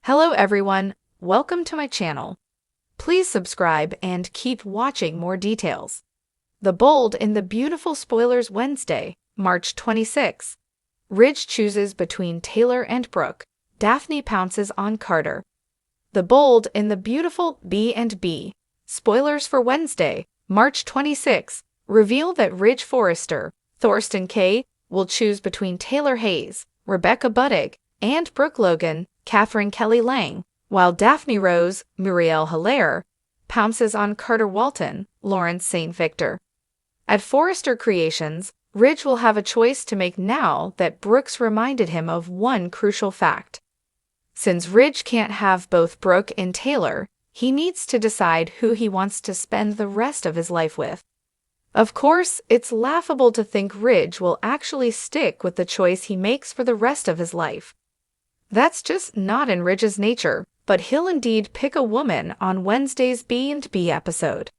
Hello everyone, welcome to my channel. Please subscribe and keep watching more details. The Bold and the Beautiful spoilers Wednesday, March 26. Ridge chooses between Taylor and Brooke. Daphne pounces on Carter. The Bold and the Beautiful B&B spoilers for Wednesday, March 26, reveal that Ridge Forrester, Thorsten Kaye, will choose between Taylor Hayes, Rebecca Budig, and Brooke Logan, Catherine Kelly Lang, while Daphne Rose, Muriel Hilaire, pounces on Carter Walton, Lawrence St. Victor. At Forrester Creations, Ridge will have a choice to make now that Brooks reminded him of one crucial fact. Since Ridge can't have both Brooke and Taylor, he needs to decide who he wants to spend the rest of his life with. Of course, it's laughable to think Ridge will actually stick with the choice he makes for the rest of his life. That's just not in Ridge's nature, but he'll indeed pick a woman on Wednesday's B&B episode.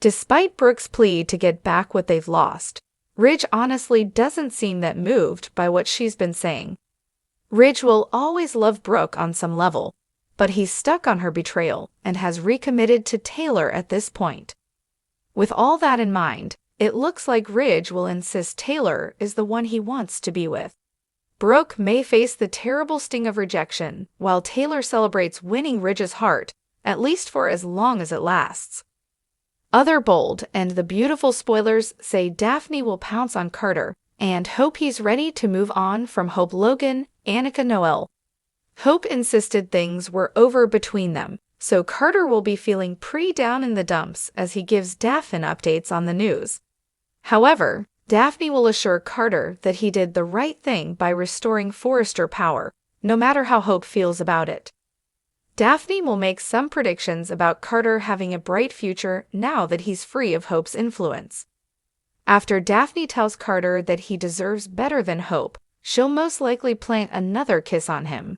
Despite Brooke's plea to get back what they've lost, Ridge honestly doesn't seem that moved by what she's been saying. Ridge will always love Brooke on some level, but he's stuck on her betrayal and has recommitted to Taylor at this point. With all that in mind, it looks like Ridge will insist Taylor is the one he wants to be with. Brooke may face the terrible sting of rejection, while Taylor celebrates winning Ridge's heart, at least for as long as it lasts. Other Bold and the Beautiful spoilers say Daphne will pounce on Carter and hope he's ready to move on from Hope Logan, Annika Noel. Hope insisted things were over between them, so Carter will be feeling pretty down in the dumps as he gives Daphne updates on the news. However, Daphne will assure Carter that he did the right thing by restoring Forrester power, no matter how Hope feels about it. Daphne will make some predictions about Carter having a bright future now that he's free of Hope's influence. After Daphne tells Carter that he deserves better than Hope, she'll most likely plant another kiss on him.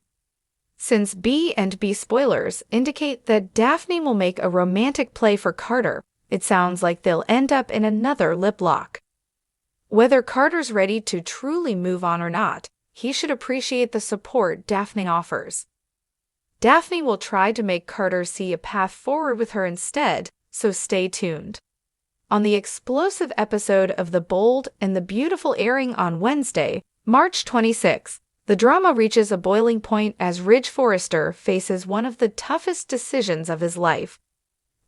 Since B&B spoilers indicate that Daphne will make a romantic play for Carter, it sounds like they'll end up in another lip lock. Whether Carter's ready to truly move on or not, he should appreciate the support Daphne offers. Daphne will try to make Carter see a path forward with her instead, so stay tuned. On the explosive episode of The Bold and the Beautiful airing on Wednesday, March 26, the drama reaches a boiling point as Ridge Forrester faces one of the toughest decisions of his life.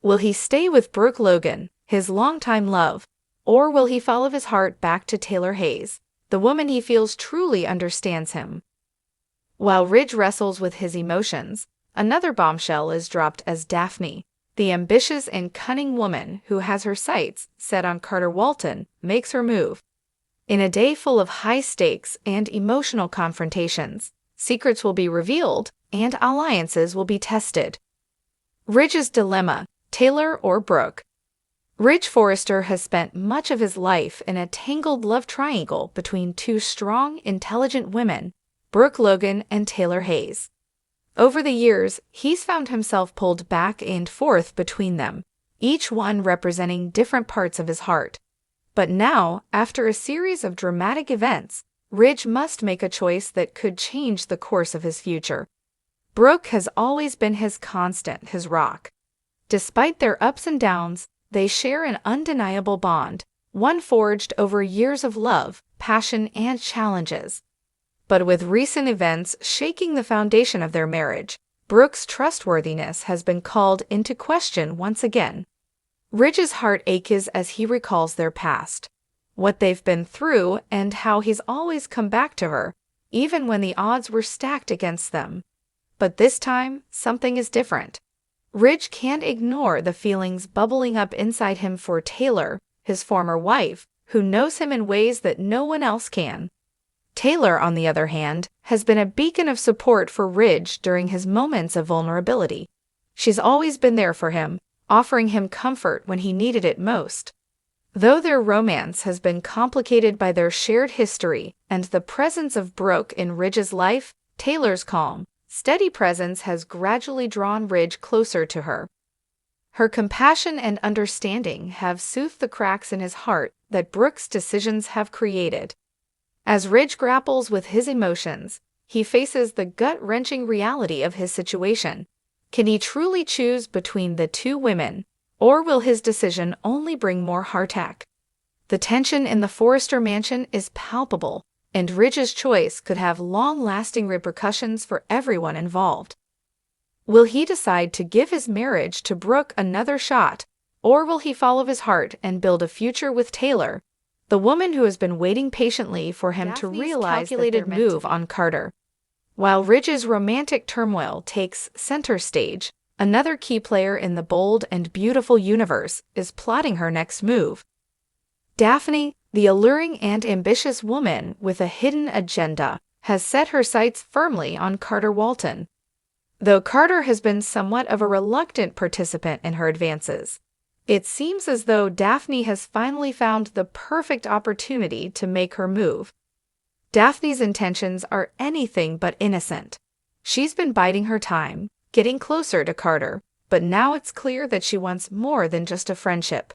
Will he stay with Brooke Logan, his longtime love, or will he follow his heart back to Taylor Hayes, the woman he feels truly understands him? While Ridge wrestles with his emotions, another bombshell is dropped as Daphne, the ambitious and cunning woman who has her sights set on Carter Walton, makes her move. In a day full of high stakes and emotional confrontations, secrets will be revealed and alliances will be tested. Ridge's dilemma: Taylor or Brooke? Ridge Forrester has spent much of his life in a tangled love triangle between two strong, intelligent women, Brooke Logan and Taylor Hayes. Over the years, he's found himself pulled back and forth between them, each one representing different parts of his heart. But now, after a series of dramatic events, Ridge must make a choice that could change the course of his future. Brooke has always been his constant, his rock. Despite their ups and downs, they share an undeniable bond, one forged over years of love, passion, and challenges. But with recent events shaking the foundation of their marriage, Brooke's trustworthiness has been called into question once again. Ridge's heart aches as he recalls their past, what they've been through, and how he's always come back to her, even when the odds were stacked against them. But this time, something is different. Ridge can't ignore the feelings bubbling up inside him for Taylor, his former wife, who knows him in ways that no one else can. Taylor, on the other hand, has been a beacon of support for Ridge during his moments of vulnerability. She's always been there for him, offering him comfort when he needed it most. Though their romance has been complicated by their shared history and the presence of Brooke in Ridge's life, Taylor's calm, steady presence has gradually drawn Ridge closer to her. Her compassion and understanding have soothed the cracks in his heart that Brooke's decisions have created. As Ridge grapples with his emotions, he faces the gut-wrenching reality of his situation. Can he truly choose between the two women, or will his decision only bring more heartache? The tension in the Forrester mansion is palpable, and Ridge's choice could have long-lasting repercussions for everyone involved. Will he decide to give his marriage to Brooke another shot, or will he follow his heart and build a future with Taylor, the woman who has been waiting patiently for him to realize calculated move on Carter? While Ridge's romantic turmoil takes center stage, another key player in the bold and beautiful universe is plotting her next move. Daphne, the alluring and ambitious woman with a hidden agenda, has set her sights firmly on Carter Walton. Though Carter has been somewhat of a reluctant participant in her advances, it seems as though Daphne has finally found the perfect opportunity to make her move. Daphne's intentions are anything but innocent. She's been biding her time, getting closer to Carter, but now it's clear that she wants more than just a friendship.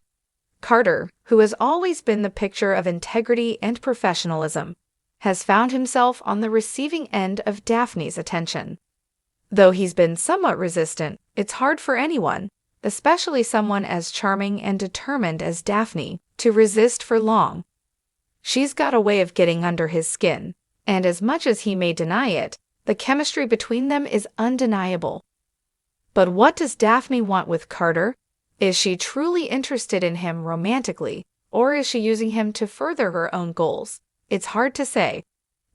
Carter, who has always been the picture of integrity and professionalism, has found himself on the receiving end of Daphne's attention. Though he's been somewhat resistant, it's hard for anyone, especially someone as charming and determined as Daphne, to resist for long. She's got a way of getting under his skin, and as much as he may deny it, the chemistry between them is undeniable. But what does Daphne want with Carter? Is she truly interested in him romantically, or is she using him to further her own goals? It's hard to say.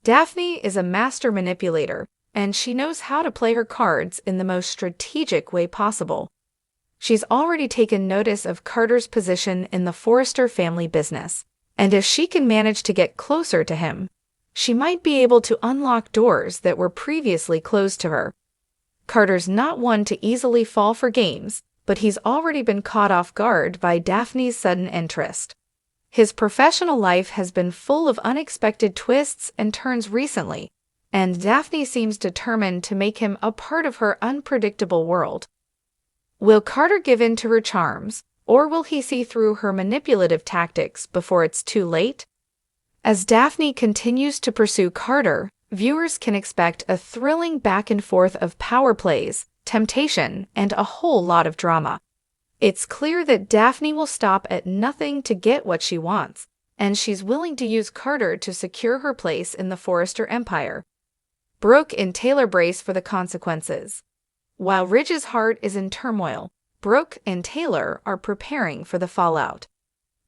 Daphne is a master manipulator, and she knows how to play her cards in the most strategic way possible. She's already taken notice of Carter's position in the Forrester family business, and if she can manage to get closer to him, she might be able to unlock doors that were previously closed to her. Carter's not one to easily fall for games, but he's already been caught off guard by Daphne's sudden interest. His professional life has been full of unexpected twists and turns recently, and Daphne seems determined to make him a part of her unpredictable world. Will Carter give in to her charms, or will he see through her manipulative tactics before it's too late? As Daphne continues to pursue Carter, viewers can expect a thrilling back and forth of power plays, temptation, and a whole lot of drama. It's clear that Daphne will stop at nothing to get what she wants, and she's willing to use Carter to secure her place in the Forrester empire. Brooke and Taylor brace for the consequences. While Ridge's heart is in turmoil, Brooke and Taylor are preparing for the fallout.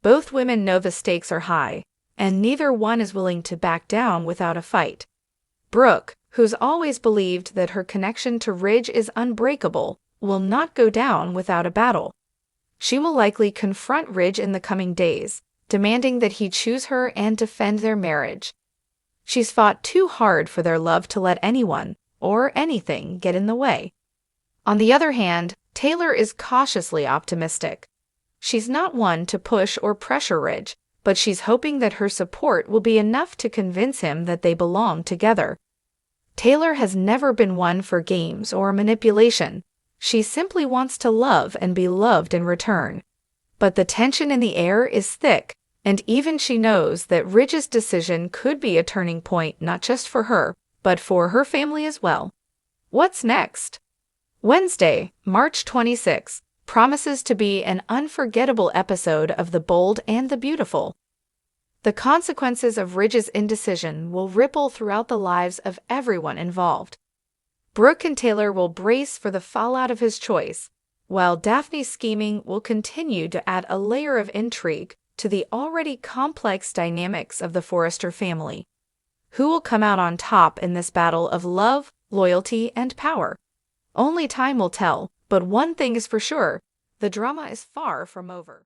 Both women know the stakes are high, and neither one is willing to back down without a fight. Brooke, who's always believed that her connection to Ridge is unbreakable, will not go down without a battle. She will likely confront Ridge in the coming days, demanding that he choose her and defend their marriage. She's fought too hard for their love to let anyone, or anything, get in the way. On the other hand, Taylor is cautiously optimistic. She's not one to push or pressure Ridge, but she's hoping that her support will be enough to convince him that they belong together. Taylor has never been one for games or manipulation. She simply wants to love and be loved in return. But the tension in the air is thick, and even she knows that Ridge's decision could be a turning point not just for her, but for her family as well. What's next? Wednesday, March 26, promises to be an unforgettable episode of The Bold and the Beautiful. The consequences of Ridge's indecision will ripple throughout the lives of everyone involved. Brooke and Taylor will brace for the fallout of his choice, while Daphne's scheming will continue to add a layer of intrigue to the already complex dynamics of the Forrester family. Who will come out on top in this battle of love, loyalty, and power? Only time will tell, but one thing is for sure, the drama is far from over.